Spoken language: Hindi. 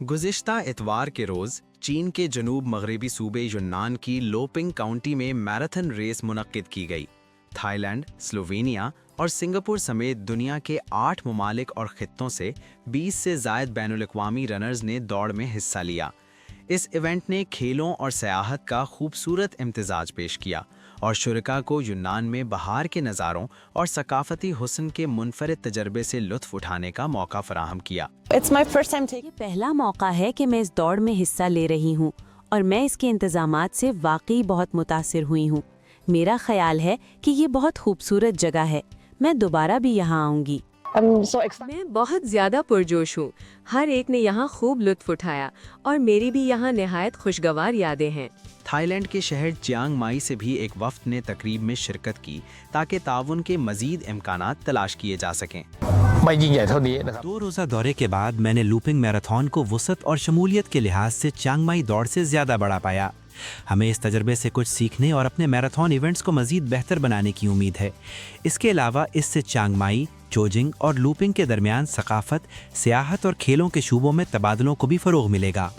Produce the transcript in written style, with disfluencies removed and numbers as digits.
गुज़िश्ता इतवार के रोज़ चीन के जनूब मगरबी सूबे यून्नान की लोपिंग काउंटी में मैराथन रेस मुनक्किद की गई। थाईलैंड, स्लोवेनिया और सिंगापुर समेत दुनिया के 8 ममालिक और खित्तों से 20 से ज़ायद बैनुल-अक़वामी रनर्स ने दौड़ में हिस्सा लिया। इस इवेंट ने खेलों और सयाहत का खूबसूरत इम्तिजाज पेश किया और शुरका को यून्नान में बहार के नज़ारों और सकाफती हुस्न के मुनफरिद तजर्बे से लुत्फ़ उठाने का मौका फराहम किया। ये पहला मौका है कि मैं इस दौड़ में हिस्सा ले रही हूँ और मैं इसके इंतजामात से वाकई बहुत मुतासिर हुई हूँ। मेरा ख्याल है कि ये बहुत खूबसूरत जगह है। मैं दोबारा भी यहाँ आऊँगी। मैं बहुत ज़्यादा पुरजोश हूँ। हर एक ने यहाँ खूब लुत्फ़ उठाया और मेरी भी यहाँ निहायत खुशगवार यादें हैं। थाईलैंड के शहर चियांग माई से भी एक वफ़द ने तकरीब में शिरकत की ताकि ताउन के मज़ीद इम्कानात तलाश किए जा सकें। 2 रोज़ा दौरे के बाद मैंने लूपिंग मैराथन को वुसअत और शमूलियत के लिहाज से चियांग माई दौड़ से ज़्यादा बड़ा पाया। हमें इस तजर्बे से कुछ सीखने और अपने मैराथन इवेंट्स को मज़ीद बेहतर बनाने की उम्मीद है। इसके अलावा इससे चियांग माई, चोजिंग और लूपिंग के दरमियान सकाफत, सियाहत और खेलों के शूबों में तबादलों को भी फ़रोग़ मिलेगा।